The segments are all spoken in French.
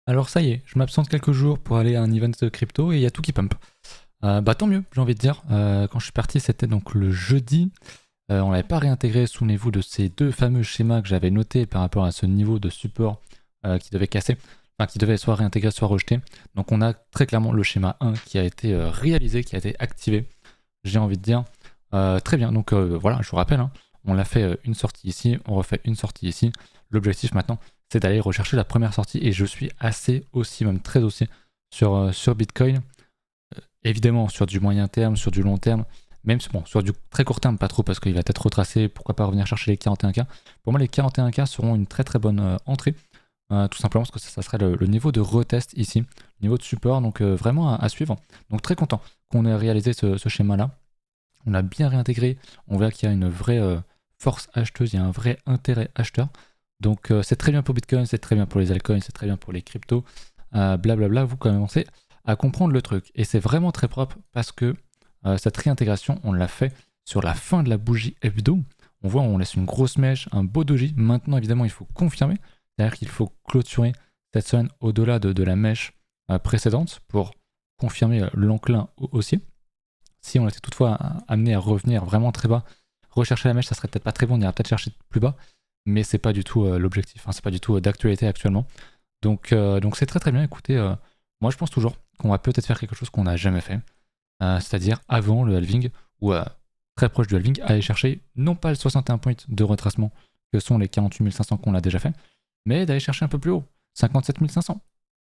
Alors ça y est, je m'absente quelques jours pour aller à un event de crypto et il y a tout qui pump. Bah tant mieux, j'ai envie de dire. Quand je suis parti, c'était donc le jeudi. On n'avait pas réintégré, souvenez-vous, de ces deux fameux schémas que j'avais notés par rapport à ce niveau de support qui devait casser, enfin qui devait soit réintégré, soit rejeté. Donc on a très clairement le schéma 1 qui a été réalisé, qui a été activé, j'ai envie de dire. Très bien, donc voilà, je vous rappelle, hein, on l'a fait une sortie ici, on refait une sortie ici. L'objectif maintenant, c'est d'aller rechercher la première sortie et je suis assez aussi, même très aussi, sur Bitcoin. Évidemment, sur du moyen terme, sur du long terme, même bon, sur du très court terme, pas trop parce qu'il va être retracé, pourquoi pas revenir chercher les 41K. Pour moi, les 41K seront une très très bonne entrée, tout simplement parce que ça serait le niveau de retest ici, niveau de support, donc vraiment à suivre. Donc très content qu'on ait réalisé ce schéma-là. On a bien réintégré, on voit qu'il y a une vraie force acheteuse, il y a un vrai intérêt acheteur. Donc c'est très bien pour Bitcoin, c'est très bien pour les altcoins, c'est très bien pour les cryptos, blablabla, vous commencez à comprendre le truc. Et c'est vraiment très propre parce que cette réintégration, on l'a fait sur la fin de la bougie hebdo. On voit, on laisse une grosse mèche, un beau doji. Maintenant, évidemment, il faut confirmer, c'est-à-dire qu'il faut clôturer cette semaine au-delà de la mèche précédente pour confirmer l'enclin haussier. Si on était toutefois amené à revenir vraiment très bas, rechercher la mèche, ça serait peut-être pas très bon, on ira peut-être chercher plus bas, mais c'est pas du tout l'objectif, hein, c'est pas du tout d'actualité actuellement. Donc c'est très très bien, écoutez, moi je pense toujours qu'on va peut-être faire quelque chose qu'on n'a jamais fait, c'est-à-dire avant le halving, ou très proche du halving, aller chercher non pas le 61 points de retracement que sont les 48 500 qu'on a déjà fait, mais d'aller chercher un peu plus haut, 57 500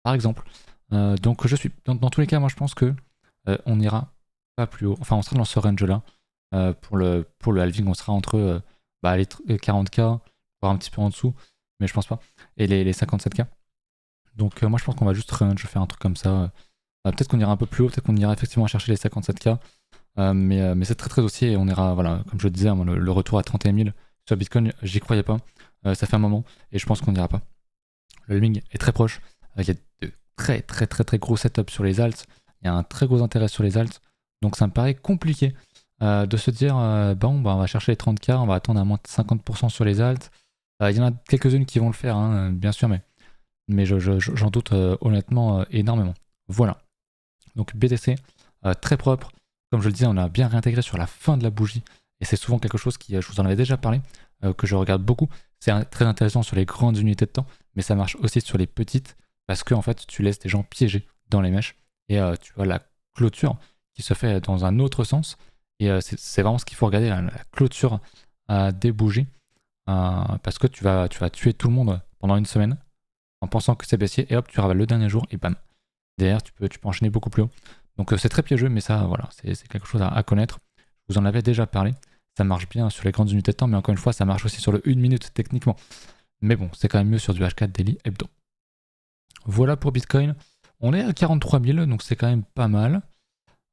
par exemple. Donc je suis, dans tous les cas, moi je pense que on ira pas plus haut. Enfin, on sera dans ce range-là. Pour le halving, on sera entre les 40K, voire un petit peu en dessous, mais je pense pas. Et les 57K. Donc, moi, je pense qu'on va juste range, faire un truc comme ça. Peut-être qu'on ira un peu plus haut, peut-être qu'on ira effectivement chercher les 57K. Mais c'est très très haussier et on ira, voilà, comme je le disais, hein, le retour à 31 000 sur Bitcoin, j'y croyais pas. Ça fait un moment et je pense qu'on n'ira pas. Le halving est très proche. Il y a de très très très très gros setups sur les alts. Il y a un très gros intérêt sur les alts. Donc ça me paraît compliqué de se dire bon, bah, on va chercher les 30K, on va attendre à moins de 50% sur les alts. Il y en a quelques-unes qui vont le faire, hein, bien sûr, mais j'en doute honnêtement énormément. Voilà. Donc BTC, très propre. Comme je le disais, on a bien réintégré sur la fin de la bougie. Et c'est souvent quelque chose qui, je vous en avais déjà parlé, que je regarde beaucoup. C'est très intéressant sur les grandes unités de temps, mais ça marche aussi sur les petites, parce que en fait, tu laisses des gens piégés dans les mèches. Et tu as la clôture qui se fait dans un autre sens. Et c'est vraiment ce qu'il faut regarder, la clôture des bougies. Parce que tu vas tuer tout le monde pendant une semaine en pensant que c'est baissier. Et hop, tu ravales le dernier jour et bam. Derrière, tu peux enchaîner beaucoup plus haut. Donc c'est très piégeux, mais ça, voilà, c'est quelque chose à connaître. Je vous en avais déjà parlé. Ça marche bien sur les grandes unités de temps, mais encore une fois, ça marche aussi sur le 1 minute techniquement. Mais bon, c'est quand même mieux sur du H4 Daily Hebdo. Voilà pour Bitcoin. On est à 43 000, donc c'est quand même pas mal,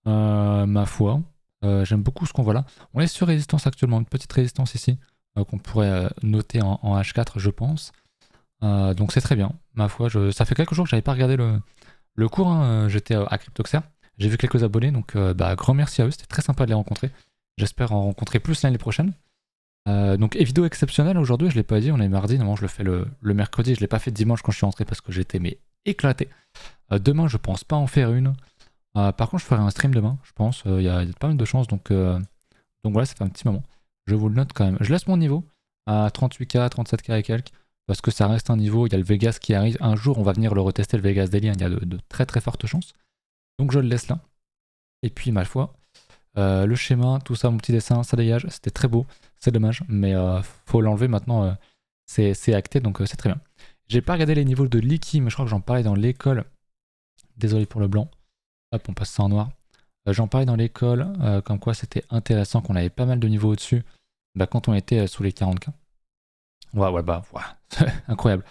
ma foi. J'aime beaucoup ce qu'on voit là. On est sur résistance actuellement, une petite résistance ici, qu'on pourrait noter en H4, je pense. Donc c'est très bien, ma foi. Ça fait quelques jours que j'avais pas regardé le cours, hein. J'étais à Cryptoxer. J'ai vu quelques abonnés, donc grand merci à eux. C'était très sympa de les rencontrer. J'espère en rencontrer plus l'année prochaine. Donc, et vidéo exceptionnelle aujourd'hui, je l'ai pas dit, on est mardi, normalement je le fais le mercredi, je l'ai pas fait dimanche quand je suis rentré parce que j'étais éclaté. Demain, je pense pas en faire une. Par contre, je ferai un stream demain, je pense. Il y a pas mal de chances, donc voilà, ça fait un petit moment. Je vous le note quand même. Je laisse mon niveau à 38K, 37K et quelques, parce que ça reste un niveau. Il y a le Vegas qui arrive. Un jour, on va venir le retester, le Vegas Daily, hein. Il y a de très très fortes chances. Donc je le laisse là. Et puis, ma foi, le schéma, tout ça, mon petit dessin, ça dégage. C'était très beau. C'est dommage, mais faut l'enlever maintenant. C'est acté, donc c'est très bien. J'ai pas regardé les niveaux de Licky, mais je crois que j'en parlais dans l'école. Désolé pour le blanc. Hop, on passe ça en noir. J'en parlais dans l'école, comme quoi c'était intéressant, qu'on avait pas mal de niveaux au-dessus quand on était sous les 40K. Ouais, incroyable.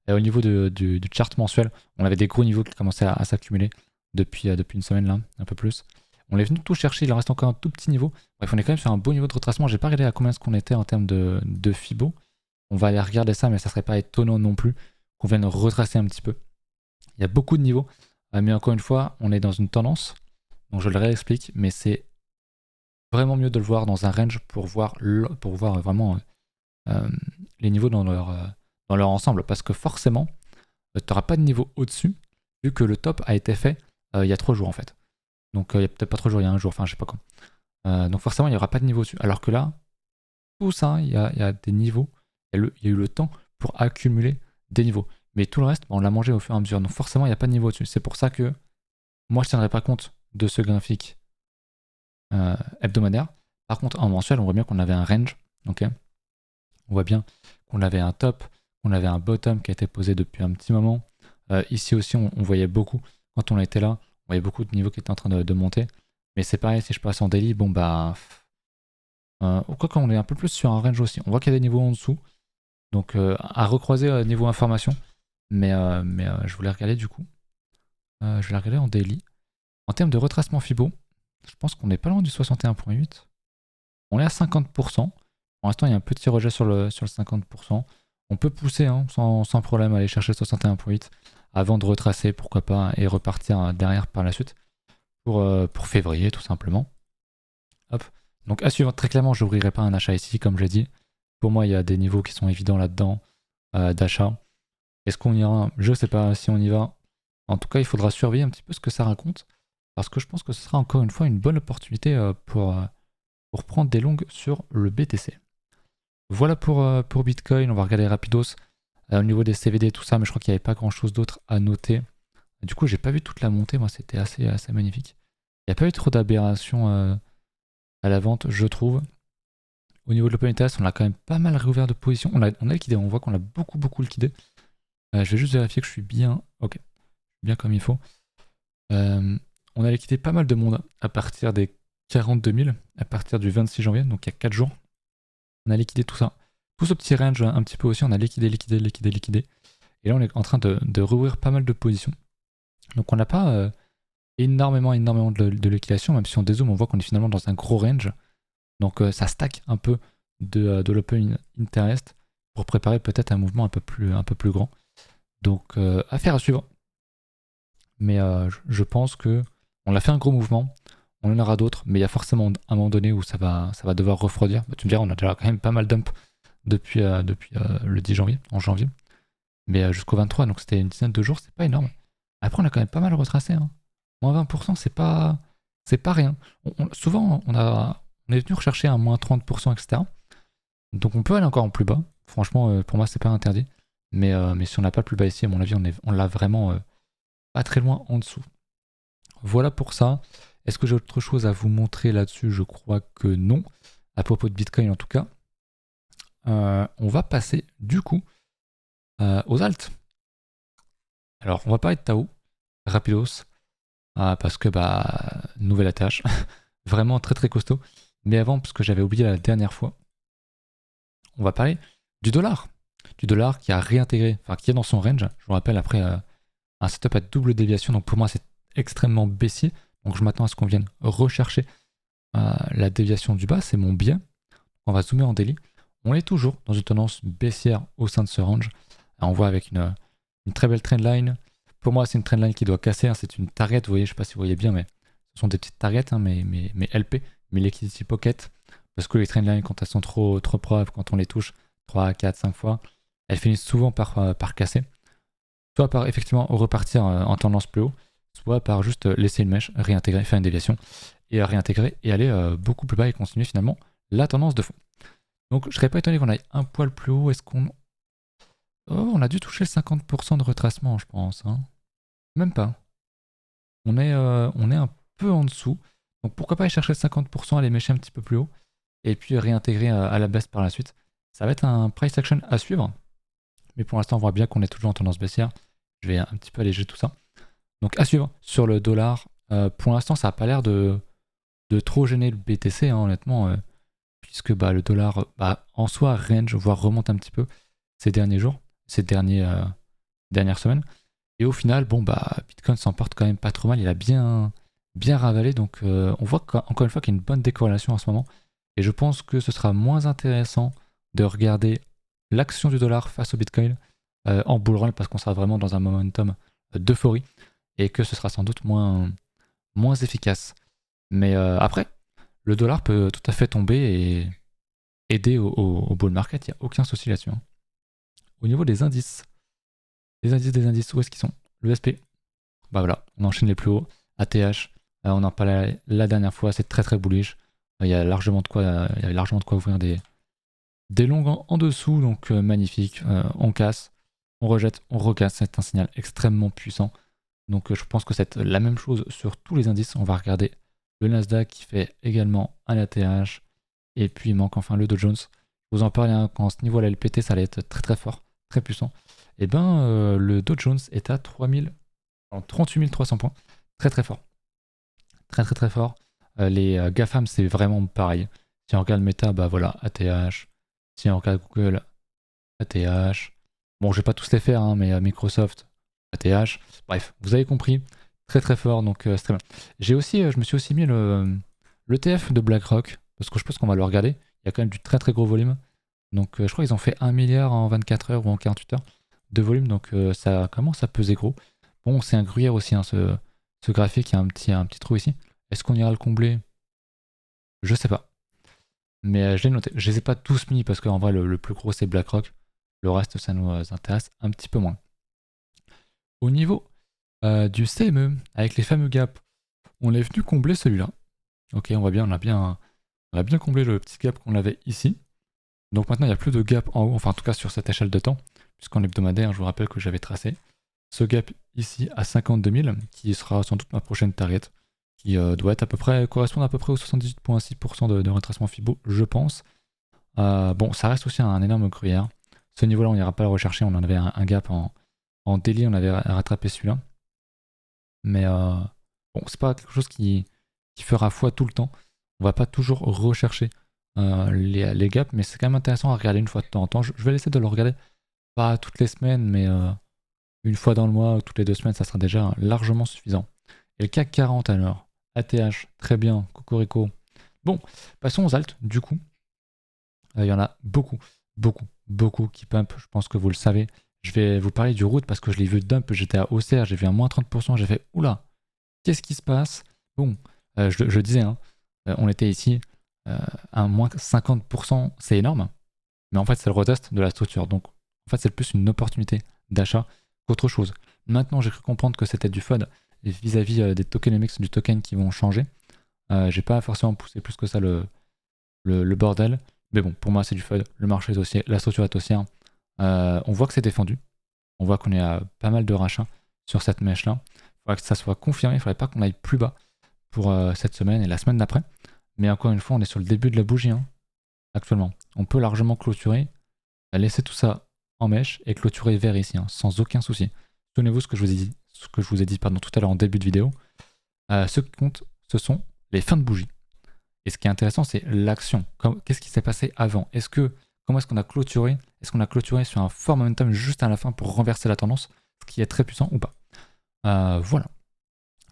Et au niveau du chart mensuel, on avait des gros niveaux qui commençaient à s'accumuler depuis une semaine là, un peu plus. On est venu tout chercher, il en reste encore un tout petit niveau. Bref, on est quand même sur un beau niveau de retracement. J'ai pas regardé à combien est-ce qu'on était en termes de Fibo. On va aller regarder ça, mais ça serait pas étonnant non plus qu'on vienne retracer un petit peu. Il y a beaucoup de niveaux, mais encore une fois, on est dans une tendance. Donc je le réexplique, mais c'est vraiment mieux de le voir dans un range pour voir vraiment les niveaux dans leur ensemble. Parce que forcément, tu n'auras pas de niveau au-dessus, vu que le top a été fait il y a 3 jours en fait. Donc il y a peut-être pas 3 jours, il y a un jour, enfin je sais pas quand. Donc forcément, il n'y aura pas de niveau au-dessus. Alors que là, tout ça, il y a des niveaux, il y a eu le temps pour accumuler des niveaux. Mais tout le reste, on l'a mangé au fur et à mesure. Donc forcément, il n'y a pas de niveau au-dessus. C'est pour ça que moi, je ne tiendrai pas compte de ce graphique hebdomadaire. Par contre, en mensuel, on voit bien qu'on avait un range. Okay, on voit bien qu'on avait un top, qu'on avait un bottom qui a été posé depuis un petit moment. Ici aussi, on voyait beaucoup, quand on était là, on voyait beaucoup de niveaux qui étaient en train de monter. Mais c'est pareil, si je passe en daily, bon bah... quoi qu'on est un peu plus sur un range aussi. On voit qu'il y a des niveaux en dessous. Donc à recroiser niveau information. Mais je voulais regarder du coup. Je vais la regarder en daily. En termes de retracement Fibo, je pense qu'on n'est pas loin du 61.8. On est à 50%. Pour l'instant, il y a un petit rejet sur le 50%. On peut pousser hein, sans problème, aller chercher le 61.8 avant de retracer, pourquoi pas, et repartir derrière par la suite pour février, tout simplement. Hop. Donc à suivre, très clairement, je n'ouvrirai pas un achat ici, comme j'ai dit. Pour moi, il y a des niveaux qui sont évidents là-dedans d'achat. Est-ce qu'on ira? Je ne sais pas si on y va. En tout cas, il faudra surveiller un petit peu ce que ça raconte, parce que je pense que ce sera encore une fois une bonne opportunité pour prendre des longues sur le BTC. Voilà pour Bitcoin, on va regarder rapidos au niveau des CVD et tout ça, mais je crois qu'il n'y avait pas grand chose d'autre à noter. Du coup, j'ai pas vu toute la montée, moi c'était assez magnifique. Il n'y a pas eu trop d'aberrations à la vente, je trouve. Au niveau de l'open interest, on a quand même pas mal réouvert de position. On a liquidé, on voit qu'on a beaucoup liquidé. Je vais juste vérifier que je suis bien. Ok, bien comme il faut. On a liquidé pas mal de monde à partir des 42 000, à partir du 26 janvier, donc il y a 4 jours. On a liquidé tout ça. Tout ce petit range un petit peu aussi, on a liquidé. Et là, on est en train de rouvrir pas mal de positions. Donc on n'a pas énormément de liquidation, même si on dézoome, on voit qu'on est finalement dans un gros range. Donc ça stack un peu de l'open interest pour préparer peut-être un mouvement un peu plus grand. Donc affaire à suivre. Mais je pense que on a fait un gros mouvement. On en aura d'autres, mais il y a forcément un moment donné où ça va devoir refroidir. Bah, tu me diras, on a déjà quand même pas mal dump depuis le 10 janvier, en janvier. Mais jusqu'au 23, donc c'était une dizaine de jours, c'est pas énorme. Après, on a quand même pas mal retracé. Hein. Moins 20%, c'est pas rien. Souvent, on est venu rechercher un moins 30%, etc. Donc on peut aller encore en plus bas. Franchement, pour moi, c'est pas interdit. Mais si on n'a pas le plus bas ici, à mon avis, on l'a vraiment pas très loin en dessous. Voilà pour ça. Est-ce que j'ai autre chose à vous montrer là-dessus? Je crois que non. À propos de Bitcoin, en tout cas. On va passer, du coup, aux alts. Alors, on va parler de Tao, rapidos, parce que, nouvelle attache. Vraiment très costaud. Mais avant, parce que j'avais oublié la dernière fois, on va parler du dollar. Du dollar qui a réintégré, enfin qui est dans son range. Je vous rappelle, après un setup à double déviation, donc pour moi c'est extrêmement baissier. Donc je m'attends à ce qu'on vienne rechercher la déviation du bas, c'est mon biais. On va zoomer en daily. On est toujours dans une tendance baissière au sein de ce range. Alors, on voit avec une très belle trendline. Pour moi, c'est une trendline qui doit casser. Hein. C'est une target, vous voyez, je ne sais pas si vous voyez bien, mais ce sont des petites targets, hein, mais LP, mais liquidity pocket. Parce que les trendlines, quand elles sont trop proches, quand on les touche 3, 4, 5 fois, elles finissent souvent par casser. Soit par effectivement repartir en tendance plus haut, soit par juste laisser une mèche, réintégrer, faire une déviation, et réintégrer et aller beaucoup plus bas et continuer finalement la tendance de fond. Donc je serais pas étonné qu'on aille un poil plus haut. Est-ce qu'on... Oh, on a dû toucher le 50% de retracement, je pense. Hein. Même pas. On est un peu en dessous. Donc pourquoi pas aller chercher le 50%, aller mêcher un petit peu plus haut, et puis réintégrer à la baisse par la suite. Ça va être un price action à suivre. Mais pour l'instant, on voit bien qu'on est toujours en tendance baissière. Je vais un petit peu alléger tout ça. Donc à suivre sur le dollar. Pour l'instant, ça n'a pas l'air de trop gêner le BTC, hein, honnêtement. Puisque le dollar en soi range, voire remonte un petit peu ces derniers jours, ces dernières semaines. Et au final, Bitcoin s'en porte quand même pas trop mal, il a bien ravalé, donc on voit encore une fois qu'il y a une bonne décorrélation en ce moment. Et je pense que ce sera moins intéressant de regarder l'action du dollar face au Bitcoin en bull run, parce qu'on sera vraiment dans un momentum d'euphorie, et que ce sera sans doute moins efficace. Mais après, le dollar peut tout à fait tomber et aider au bull market, il n'y a aucun souci là-dessus. Hein. Au niveau des indices, des indices, où est-ce qu'ils sont? Le SP, bah voilà, on enchaîne les plus hauts. ATH, on en parlait la dernière fois, c'est très très bullish. Il y a largement de quoi, il y a largement de quoi ouvrir des longues en dessous, donc magnifique. On casse, on rejette, on recasse, c'est un signal extrêmement puissant. Donc je pense que c'est la même chose sur tous les indices. On va regarder le Nasdaq qui fait également un ATH. Et puis il manque enfin le Dow Jones. Je vous en parlais, hein, quand ce niveau-là le péter, ça allait être très très fort, très puissant. Et ben le Dow Jones est à 38 300 points. Très très fort. Très très très fort. Les GAFAM, c'est vraiment pareil. Si on regarde Meta, bah voilà, ATH. Si on regarde Google, ATH. Bon, je vais pas tous les faire, hein, mais Microsoft, ATH. Bref, vous avez compris. Très très fort, donc c'est très bien. Je me suis aussi mis l'ETF de BlackRock, parce que je pense qu'on va le regarder. Il y a quand même du très très gros volume. Donc je crois qu'ils ont fait 1 milliard en 24 heures ou en 48 heures de volume, donc ça commence à peser gros. Bon, c'est un gruyère aussi, hein, ce graphique, il y a un petit trou ici. Est-ce qu'on ira le combler? Je sais pas. Mais je l'ai noté. Je les ai pas tous mis parce qu'en vrai, le plus gros c'est BlackRock. Le reste, ça nous intéresse un petit peu moins. Au niveau du CME, avec les fameux gaps, on est venu combler celui-là. Ok, on a bien comblé le petit gap qu'on avait ici. Donc maintenant, il n'y a plus de gap en haut, enfin en tout cas sur cette échelle de temps, puisqu'en hebdomadaire, je vous rappelle que j'avais tracé ce gap ici à 52 000, qui sera sans doute ma prochaine target, qui doit être correspondre à peu près aux 78,6% de retracement Fibo, je pense. Bon, ça reste aussi un énorme gruyère. Ce niveau-là, on n'ira pas le rechercher, on en avait un gap en daily, on avait rattrapé celui-là. Mais bon, c'est pas quelque chose qui fera foi tout le temps. On va pas toujours rechercher les gaps, mais c'est quand même intéressant à regarder une fois de temps en temps. Je vais essayer de le regarder, pas toutes les semaines, mais une fois dans le mois ou toutes les 2 semaines, ça sera déjà largement suffisant. Et le CAC 40 alors, ATH, très bien, Cocorico. Bon, passons aux alts, du coup. Il y en a beaucoup, beaucoup, beaucoup qui pump, je pense que vous le savez. Je vais vous parler du route parce que je l'ai vu dump, j'étais à OCR, j'ai vu un moins 30%, j'ai fait oula, qu'est-ce qui se passe? Bon, je disais, hein, on était ici, à moins 50%, c'est énorme, mais en fait c'est le retest de la structure, donc en fait c'est plus une opportunité d'achat qu'autre chose. Maintenant j'ai cru comprendre que c'était du FUD vis-à-vis des tokenomics du token qui vont changer. J'ai pas forcément poussé plus que ça le bordel, mais bon, pour moi c'est du FUD, le marché est haussier, la structure est haussière. On voit que c'est défendu, on voit qu'on est à pas mal de rachats sur cette mèche là. Il faudrait que ça soit confirmé, il ne faudrait pas qu'on aille plus bas pour cette semaine et la semaine d'après. Mais encore une fois, on est sur le début de la bougie hein, actuellement. On peut largement clôturer, laisser tout ça en mèche et clôturer vers ici, hein, sans aucun souci. Souvenez-vous ce que je vous ai dit tout à l'heure en début de vidéo. Ce qui compte, ce sont les fins de bougie. Et ce qui est intéressant, c'est l'action. Qu'est-ce qui s'est passé avant? Comment est-ce qu'on a clôturé? Est-ce qu'on a clôturé sur un fort momentum juste à la fin pour renverser la tendance, ce qui est très puissant ou pas? Voilà.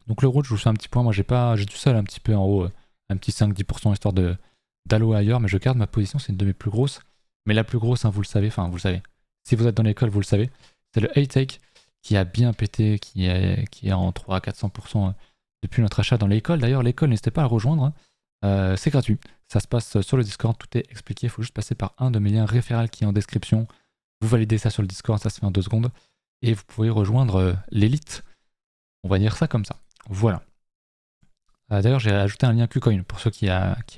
Donc le route, je vous fais un petit point. Moi, j'ai du seul un petit peu en haut, un petit 5-10% histoire d'allouer ailleurs, mais je garde ma position. C'est une de mes plus grosses. Mais la plus grosse, hein, vous le savez. Enfin, vous le savez. Si vous êtes dans l'école, vous le savez. C'est le A-Take qui a bien pété, qui est en 300-400% depuis notre achat dans l'école. D'ailleurs, l'école, n'hésitez pas à le rejoindre. C'est gratuit. Ça se passe sur le Discord. Tout est expliqué. Il faut juste passer par un de mes liens référents qui est en description. Vous validez ça sur le Discord. Ça se fait en 2 secondes. Et vous pouvez rejoindre l'élite. On va dire ça comme ça. Voilà. D'ailleurs, j'ai ajouté un lien KuCoin pour ceux qui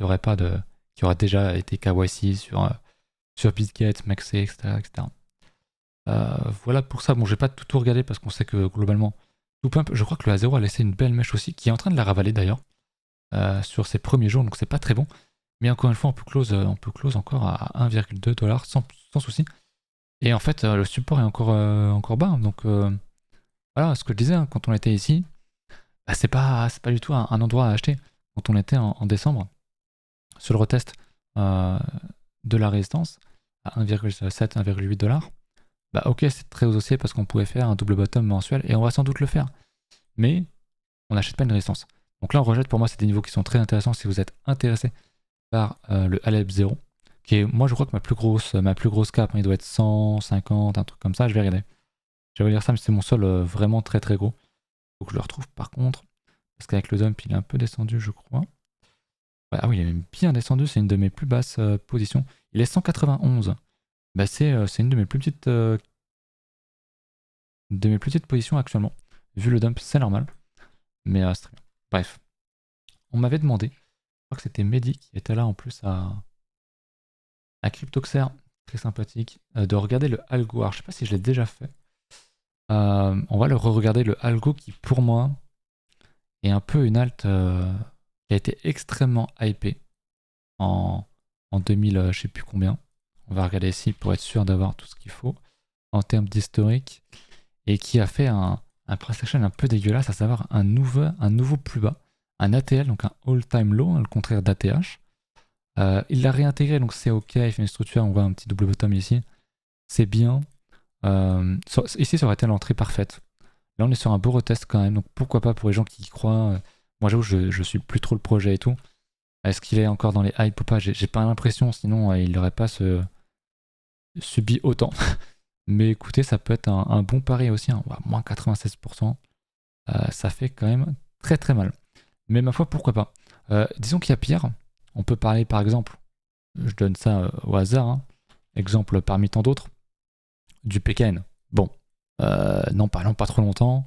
auraient déjà été KYC sur Bitgate, Maxé, etc. etc. Voilà pour ça. Bon, j'ai pas tout regardé parce qu'on sait que globalement, tout pump. Je crois que le A0 a laissé une belle mèche aussi, qui est en train de la ravaler d'ailleurs, sur ses premiers jours, donc c'est pas très bon. Mais encore une fois, on peut close encore à 1,2$ sans souci. Et en fait, le support est encore bas. Donc voilà, ce que je disais, hein, quand on était ici, bah, c'est pas du tout un endroit à acheter. Quand on était en décembre, sur le retest de la résistance à 1,7-1,8$, bah ok, c'est très haussier parce qu'on pouvait faire un double bottom mensuel et on va sans doute le faire. Mais on n'achète pas une résistance. Donc là, on rejette. Pour moi, c'est des niveaux qui sont très intéressants si vous êtes intéressé par le Alep 0, qui est, moi, je crois que ma plus grosse cap, hein, il doit être 150, un truc comme ça. Je vais regarder. Je vais vous dire ça, mais c'est mon seul vraiment très très gros. Faut que je le retrouve par contre. Parce qu'avec le dump, il est un peu descendu, je crois. Ouais, ah oui, il est même bien descendu. C'est une de mes plus basses positions. Il est 191. Bah, c'est une de mes plus petites de mes plus petites positions actuellement. Vu le dump, c'est normal, mais c'est très bien. Bref, on m'avait demandé, je crois que c'était Mehdi qui était là en plus à Cryptoxer, très sympathique, de regarder le algo. Alors je sais pas si je l'ai déjà fait. On va le re-regarder, le algo qui pour moi est un peu une alt qui a été extrêmement hypée en 2000, je sais plus combien. On va regarder ici pour être sûr d'avoir tout ce qu'il faut en termes d'historique et qui a fait un price action un peu dégueulasse, à savoir un nouveau plus bas, un ATL, donc un all-time low, hein, le contraire d'ATH. Il l'a réintégré, donc c'est ok, il fait une structure, on voit un petit double bottom ici, c'est bien. Ici, ça aurait été l'entrée parfaite. Là, on est sur un beau retest quand même, donc pourquoi pas pour les gens qui y croient. Moi, j'avoue, je suis plus trop le projet et tout. Est-ce qu'il est encore dans les hype ou pas? J'ai pas l'impression, sinon il n'aurait pas subi autant. Mais écoutez, ça peut être un bon pari aussi, hein. Moins 96%, ça fait quand même très très mal. Mais ma foi, pourquoi pas. Disons qu'il y a pire. On peut parler par exemple, je donne ça au hasard, hein, exemple parmi tant d'autres, du PKN. Bon, n'en parlons pas trop longtemps.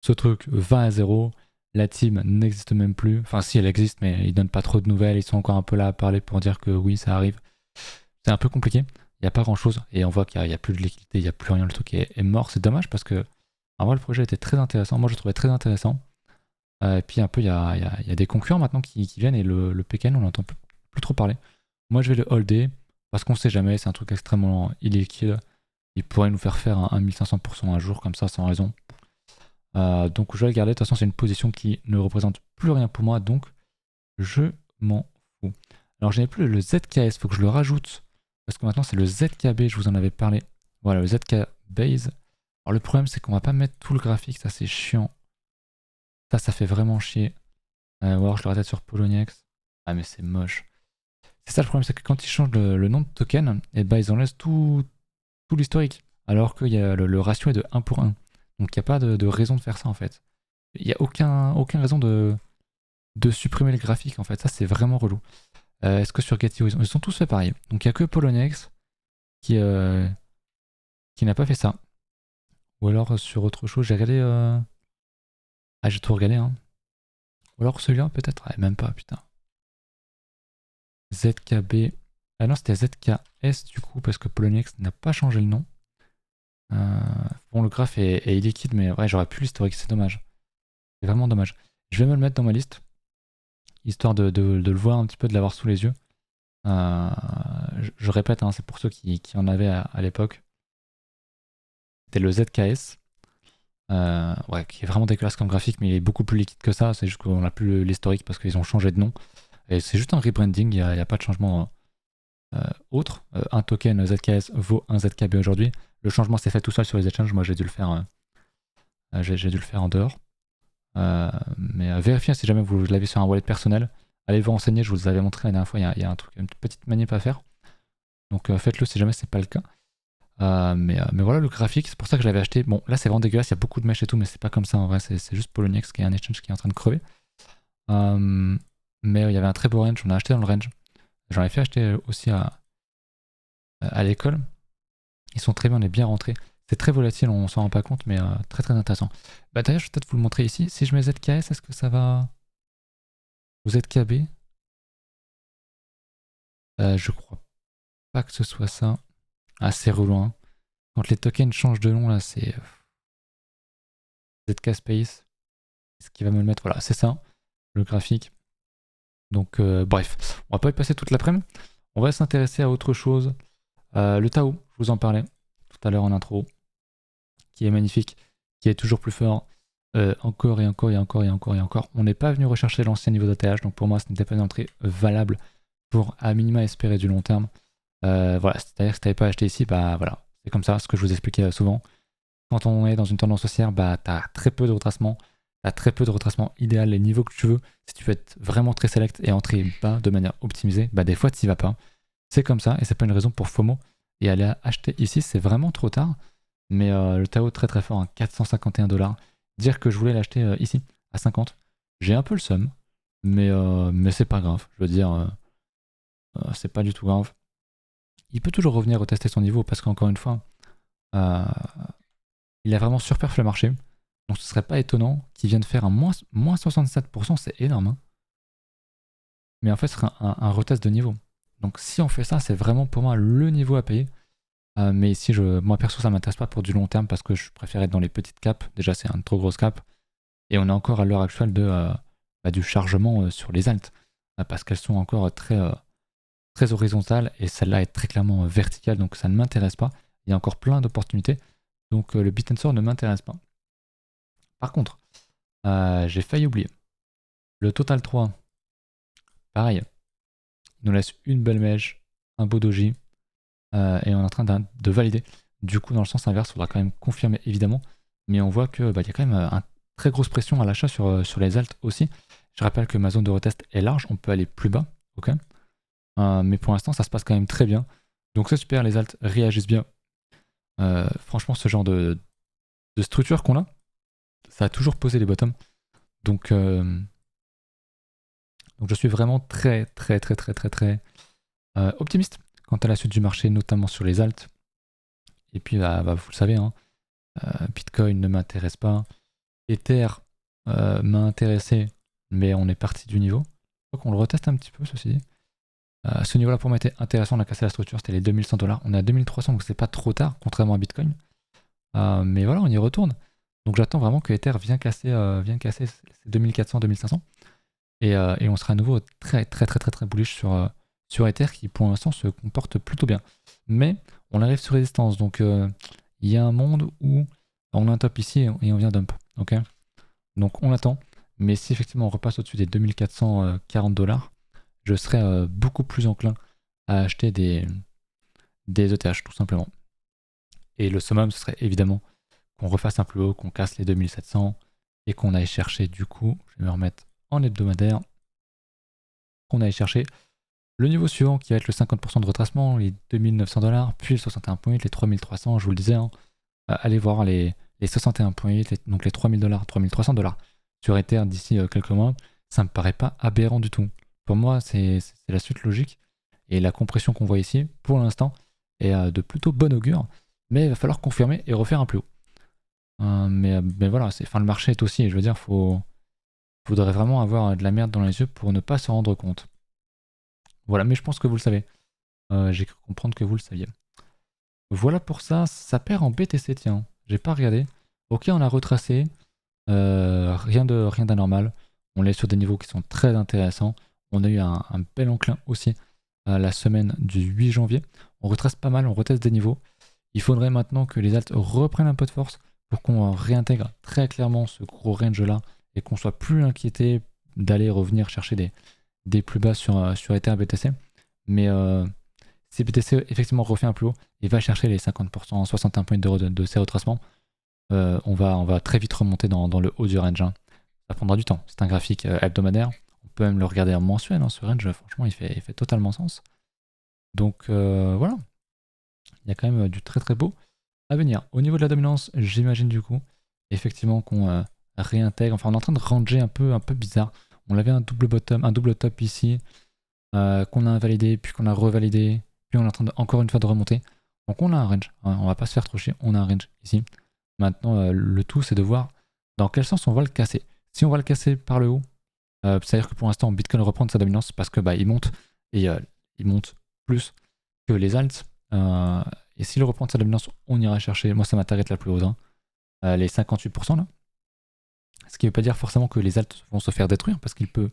Ce truc va à zéro. La team n'existe même plus. Enfin, si elle existe, mais ils donnent pas trop de nouvelles. Ils sont encore un peu là à parler pour dire que oui, ça arrive. C'est un peu compliqué. Il n'y a pas grand chose. Et on voit qu'il n'y a plus de liquidité, il n'y a plus rien. Le truc est mort. C'est dommage parce que, en vrai, le projet était très intéressant. Moi, je le trouvais très intéressant. Et puis, un peu, il y a des concurrents maintenant qui viennent et le PKN, on n'entend plus trop parler. Moi, je vais le holder parce qu'on sait jamais. C'est un truc extrêmement illiquide. Il pourrait nous faire un 1500% un jour comme ça, sans raison. Donc je vais le garder. De toute façon, c'est une position qui ne représente plus rien pour moi, donc je m'en fous. Alors je n'ai plus le ZKS, il faut que je le rajoute, parce que maintenant c'est le ZKB, je vous en avais parlé. Voilà, le ZK Base. Alors le problème, c'est qu'on va pas mettre tout le graphique, ça c'est chiant. Ça fait vraiment chier. Ou alors je le rate sur Poloniex. Ah mais c'est moche. C'est ça le problème, c'est que quand ils changent le nom de token, et bah ils enlèvent tout l'historique. Alors que le ratio est de 1 pour 1. Donc il n'y a pas de raison de faire ça en fait. Il n'y a aucune raison de supprimer le graphique en fait. Ça c'est vraiment relou. Est-ce que sur Getty ils sont tous fait pareil. Donc il n'y a que Poloniex qui n'a pas fait ça. Ou alors sur autre chose, j'ai regardé. Ah, j'ai tout regardé, hein. Ou alors celui-là peut-être. Ah, même pas, putain. ZKB. Ah non, c'était ZKS du coup, parce que Poloniex n'a pas changé le nom. Bon, le graphe est illiquide, mais ouais, j'aurais pu l'historique, c'est dommage. C'est vraiment dommage. Je vais me le mettre dans ma liste, histoire de le voir un petit peu, de l'avoir sous les yeux. Je répète, hein, c'est pour ceux qui en avaient à l'époque. C'était le ZKS, ouais, qui est vraiment dégueulasse comme graphique, mais il est beaucoup plus liquide que ça. C'est juste qu'on n'a plus l'historique parce qu'ils ont changé de nom. Et c'est juste un rebranding, il n'y a pas de changement autre. Un token ZKS vaut un ZKB aujourd'hui. Le changement s'est fait tout seul sur les exchanges. Moi, j'ai dû le faire, j'ai dû le faire en dehors. Mais vérifiez si jamais vous l'avez sur un wallet personnel. Allez vous renseigner, je vous avais montré la dernière fois, il y a un truc, une petite manip à faire. Donc faites-le si jamais c'est pas le cas. Mais voilà le graphique, c'est pour ça que je l'avais acheté. Bon, là c'est vraiment dégueulasse, il y a beaucoup de mèches et tout, mais c'est pas comme ça en vrai, c'est juste Poloniex qui est un exchange qui est en train de crever. Mais il y avait un très beau range, on a acheté dans le range. J'en ai fait acheter aussi à l'école. Ils sont très bien, on est bien rentrés. C'est très volatile, on s'en rend pas compte, mais très très intéressant. Bah d'ailleurs, je vais peut-être vous le montrer ici. Si je mets ZKS, est-ce que ça va au ZKB? Je crois pas que ce soit ça. Ah, c'est relou, hein. Quand les tokens changent de nom, là, c'est ZK Space. Ce qui va me le mettre, voilà, c'est ça, le graphique. Donc, bref, on va pas y passer toute l'après-midi. On va s'intéresser à autre chose. Le Tao, je vous en parlais tout à l'heure en intro, qui est magnifique, qui est toujours plus fort. Encore et encore et encore et encore et encore. On n'est pas venu rechercher l'ancien niveau d'ATH, donc pour moi, ce n'était pas une entrée valable pour à minima espérer du long terme. Voilà, c'est-à-dire que si tu n'avais pas acheté ici, bah voilà, c'est comme ça, ce que je vous expliquais souvent. Quand on est dans une tendance haussière, bah tu as très peu de retracement. Tu as très peu de retracement idéal, les niveaux que tu veux. Si tu veux être vraiment très select et entrer bas de manière optimisée, bah des fois tu n'y vas pas. C'est comme ça et c'est pas une raison pour FOMO. Et aller acheter ici, c'est vraiment trop tard. Mais le Tao très très fort, hein, 451$. Dire que je voulais l'acheter ici, à 50, j'ai un peu le seum. Mais c'est pas grave. Je veux dire, c'est pas du tout grave. Il peut toujours revenir retester son niveau parce qu'encore une fois, il a vraiment surperf le marché. Donc ce serait pas étonnant qu'il vienne faire un moins 67%, c'est énorme. Hein. Mais en fait, ce serait un retest de niveau. Donc si on fait ça, c'est vraiment pour moi le niveau à payer. Mais ici, moi perso, ça m'intéresse pas pour du long terme parce que je préfère être dans les petites caps. Déjà, c'est un trop grosse cap. Et on est encore à l'heure actuelle du chargement sur les altes. Parce qu'elles sont encore très horizontales et celle-là est très clairement verticale. Donc ça ne m'intéresse pas. Il y a encore plein d'opportunités. Donc le beat and sword ne m'intéresse pas. Par contre, j'ai failli oublier. Le Total 3, pareil. Il nous laisse une belle mèche, un beau doji. Et on est en train de valider. Du coup, dans le sens inverse, il faudra quand même confirmer évidemment. Mais on voit qu'il y a quand même une très grosse pression à l'achat sur les alts aussi. Je rappelle que ma zone de retest est large, on peut aller plus bas. Ok. Mais pour l'instant, ça se passe quand même très bien. Donc c'est super, les alts réagissent bien. Franchement, ce genre de structure qu'on a, ça a toujours posé les bottoms. Donc je suis vraiment très optimiste quant à la suite du marché, notamment sur les alts. Et puis, vous le savez, hein, Bitcoin ne m'intéresse pas. Ether m'a intéressé, mais on est parti du niveau. Il faut qu'on le reteste un petit peu, ceci dit. Ce niveau-là, pour moi, était intéressant. On a cassé la structure, c'était les 2100$. On est à 2300, donc c'est pas trop tard, contrairement à Bitcoin. Mais voilà, on y retourne. Donc j'attends vraiment que Ether vienne casser ces 2400, 2500. Et on sera à nouveau très bullish sur Ether qui pour l'instant se comporte plutôt bien. Mais on arrive sur résistance, donc il y a un monde où on a un top ici et on vient dump. Okay, donc on attend, mais si effectivement on repasse au-dessus des 2440$, je serai beaucoup plus enclin à acheter des ETH tout simplement. Et le summum, ce serait évidemment qu'on refasse un plus haut, qu'on casse les 2700 et qu'on aille chercher du coup, je vais me remettre en hebdomadaire, qu'on aille chercher le niveau suivant qui va être le 50% de retracement, les 2900$, puis le 61.8, les 3300, je vous le disais, hein. Allez voir les 61.8, donc les 3000$, 3300$ sur Ether d'ici quelques mois, ça me paraît pas aberrant du tout. Pour moi, c'est la suite logique, et la compression qu'on voit ici, pour l'instant, est de plutôt bon augure, mais il va falloir confirmer et refaire un plus haut. Mais voilà, le marché est aussi, je veux dire, faudrait vraiment avoir de la merde dans les yeux pour ne pas se rendre compte. Voilà, mais je pense que vous le savez. J'ai cru comprendre que vous le saviez. Voilà pour ça, ça perd en BTC, tiens. J'ai pas regardé. Ok, on a retracé. Rien d'anormal. On est sur des niveaux qui sont très intéressants. On a eu un bel enclin aussi la semaine du 8 janvier. On retrace pas mal, on reteste des niveaux. Il faudrait maintenant que les alts reprennent un peu de force pour qu'on réintègre très clairement ce gros range là et qu'on soit plus inquiété d'aller revenir chercher des plus bas sur Ether BTC. Mais si BTC effectivement refait un plus haut et va chercher les 50%, 61 points de ses retracements, on va très vite remonter dans le haut du range. Hein. Ça prendra du temps. C'est un graphique hebdomadaire. On peut même le regarder en mensuel. Hein, ce range, franchement, il fait totalement sens. Donc voilà. Il y a quand même du très beau à venir. Au niveau de la dominance, j'imagine du coup, effectivement, qu'on réintègre. Enfin, on est en train de ranger un peu bizarre. On avait un double bottom, un double top ici, qu'on a invalidé, puis qu'on a revalidé, puis on est en train encore une fois de remonter. Donc on a un range, hein, on va pas se faire trop chier, on a un range ici. Maintenant, le tout, c'est de voir dans quel sens on va le casser. Si on va le casser par le haut, c'est-à-dire que pour l'instant, Bitcoin reprend sa dominance parce que il monte, et il monte plus que les alts. Et s'il reprend sa dominance, on ira chercher, moi ça m'intéresse la plus haute, hein, les 58% là. Ce qui ne veut pas dire forcément que les alts vont se faire détruire, parce qu'il peut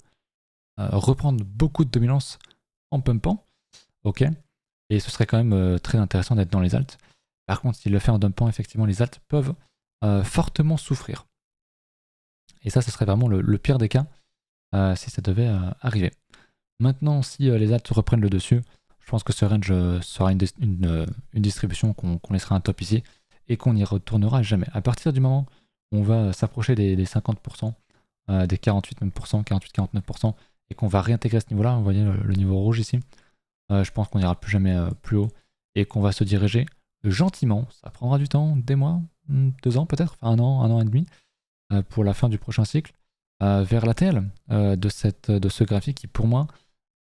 reprendre beaucoup de dominance en pumpant. Ok. Et ce serait quand même très intéressant d'être dans les alts. Par contre, s'il le fait en dumpant, effectivement, les alts peuvent fortement souffrir. Et ça, ce serait vraiment le pire des cas si ça devait arriver. Maintenant, si les alts reprennent le dessus, je pense que ce range sera une distribution qu'on laissera un top ici et qu'on n'y retournera jamais. À partir du moment où on va s'approcher des 50%, des 48%, 48-49%, et qu'on va réintégrer ce niveau-là, vous voyez le niveau rouge ici, je pense qu'on n'ira plus jamais plus haut et qu'on va se diriger gentiment, ça prendra du temps, des mois, 2 ans peut-être, enfin un an et demi, pour la fin du prochain cycle, vers la TL de ce graphique qui pour moi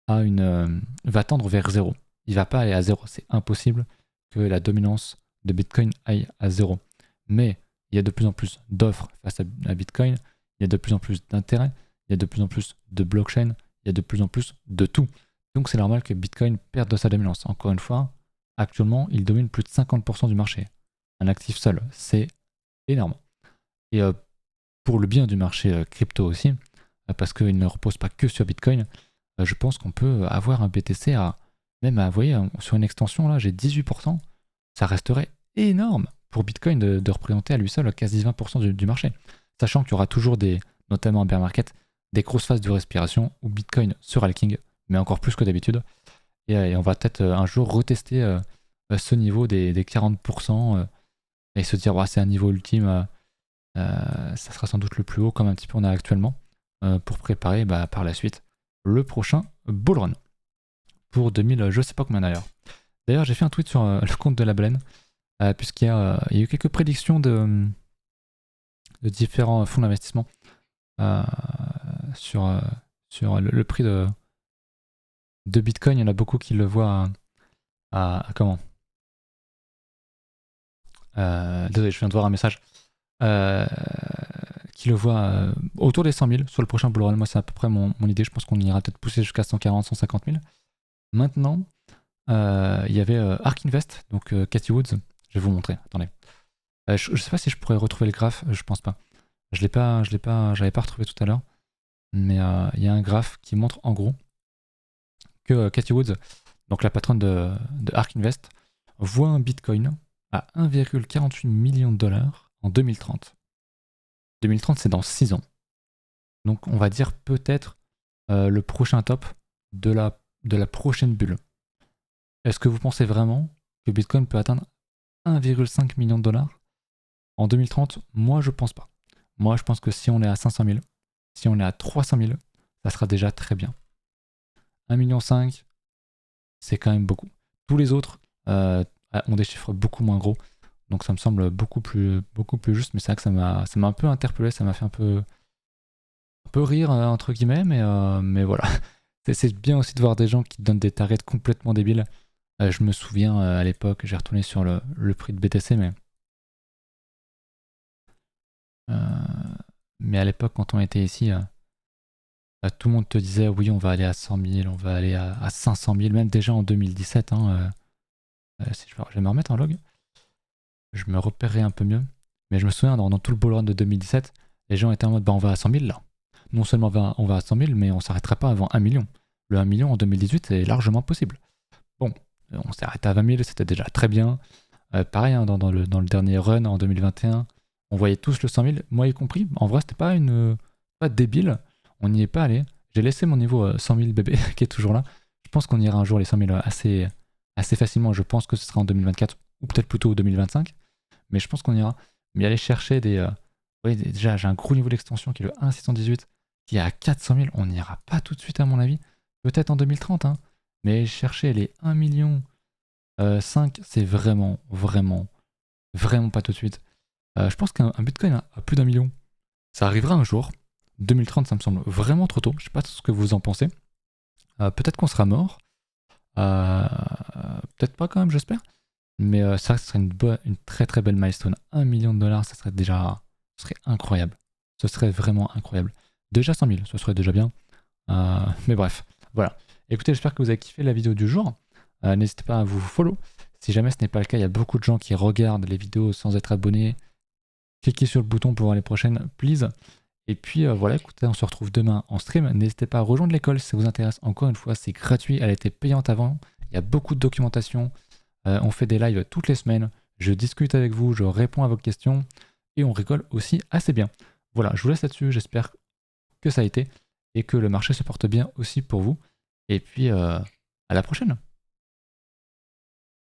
va tendre vers 0. Il va pas aller à 0, c'est impossible que la dominance de Bitcoin aille à 0. Mais il y a de plus en plus d'offres face à Bitcoin, il y a de plus en plus d'intérêt, il y a de plus en plus de blockchain, il y a de plus en plus de tout. Donc c'est normal que Bitcoin perde de sa dominance. Encore une fois, actuellement, il domine plus de 50% du marché. Un actif seul, c'est énorme. Et pour le bien du marché crypto aussi, parce qu'il ne repose pas que sur Bitcoin, je pense qu'on peut avoir un BTC vous voyez, sur une extension, là, j'ai 18%, ça resterait énorme pour Bitcoin de représenter à lui seul quasi 20% du marché. Sachant qu'il y aura toujours notamment en bear market, des grosses phases de respiration où Bitcoin sera le king, mais encore plus que d'habitude. Et on va peut-être un jour retester ce niveau des 40% et se dire, c'est un niveau ultime, ça sera sans doute le plus haut, comme un petit peu on a actuellement, pour préparer par la suite le prochain bull run pour 2000, je sais pas combien d'ailleurs. D'ailleurs, j'ai fait un tweet sur le compte de la baleine, puisqu'il y a eu quelques prédictions de différents fonds d'investissement sur le prix de Bitcoin. Il y en a beaucoup qui le voient à comment désolé, je viens de voir un message. Qui le voit autour des 100 000 sur le prochain bull run. Moi, c'est à peu près mon idée. Je pense qu'on ira peut-être pousser jusqu'à 140, 150 000. Maintenant, il y avait Ark Invest, donc Cathie Woods. Je vais vous montrer. Attendez. Je sais pas si je pourrais retrouver le graphe. Je pense pas. J'avais pas retrouvé tout à l'heure. Mais il y a un graphe qui montre en gros que Cathie Woods, donc la patronne de Ark Invest, voit un Bitcoin à 1,48 million de dollars en 2030. 2030, c'est dans 6 ans. Donc on va dire peut-être le prochain top de la prochaine bulle. Est-ce que vous pensez vraiment que Bitcoin peut atteindre 1,5 million de dollars en 2030? Moi, je pense pas. Moi, je pense que si on est à 500 000, si on est à 300 000, ça sera déjà très bien. 1,5 million, c'est quand même beaucoup. Tous les autres ont des chiffres beaucoup moins gros. Donc ça me semble beaucoup plus juste, mais c'est vrai que ça m'a un peu interpellé, ça m'a fait un peu rire, entre guillemets, mais voilà. C'est bien aussi de voir des gens qui donnent des targets complètement débiles. Je me souviens à l'époque, j'ai retourné sur le prix de BTC, mais à l'époque, quand on était ici, tout le monde te disait oui, on va aller à 100 000, on va aller à 500 000, même déjà en 2017. Si je vais me remettre en log, je me repérerai un peu mieux. Mais je me souviens, dans tout le bull run de 2017, les gens étaient en mode on va à 100 000 là. Non seulement on va à 100 000, mais on s'arrêtera pas avant 1 million. Le 1 million en 2018, c'est largement possible. Bon, on s'est arrêté à 20 000, c'était déjà très bien. Pareil, hein, dans le dernier run en 2021, on voyait tous le 100 000, moi y compris. En vrai, c'était pas débile. On n'y est pas allé. J'ai laissé mon niveau 100 000 bébé qui est toujours là. Je pense qu'on ira un jour les 100 000 assez facilement. Je pense que ce sera en 2024 ou peut-être plutôt 2025. Mais je pense qu'on ira. Mais aller chercher déjà, j'ai un gros niveau d'extension qui est le 1.618 qui est à 400 000. On n'ira pas tout de suite, à mon avis. Peut-être en 2030. Hein. Mais chercher les 1 million 5, c'est vraiment pas tout de suite. Je pense qu'un Bitcoin à plus d'1 million, ça arrivera un jour. 2030, ça me semble vraiment trop tôt. Je sais pas ce que vous en pensez. Peut-être qu'on sera mort. Peut-être pas quand même, j'espère. Mais ça serait une très très belle milestone. 1 million de dollars, ça serait déjà... Ce serait incroyable. Ce serait vraiment incroyable. Déjà 100 000, ce serait déjà bien. Mais bref, voilà. Écoutez, j'espère que vous avez kiffé la vidéo du jour. N'hésitez pas à vous follow. Si jamais ce n'est pas le cas, il y a beaucoup de gens qui regardent les vidéos sans être abonnés. Cliquez sur le bouton pour voir les prochaines, please. Et puis voilà, écoutez, on se retrouve demain en stream. N'hésitez pas à rejoindre l'école si ça vous intéresse. Encore une fois, c'est gratuit. Elle était payante avant. Il y a beaucoup de documentation. On fait des lives toutes les semaines. Je discute avec vous, je réponds à vos questions. Et on rigole aussi assez bien. Voilà, je vous laisse là-dessus. J'espère que ça a été. Et que le marché se porte bien aussi pour vous. Et puis, à la prochaine.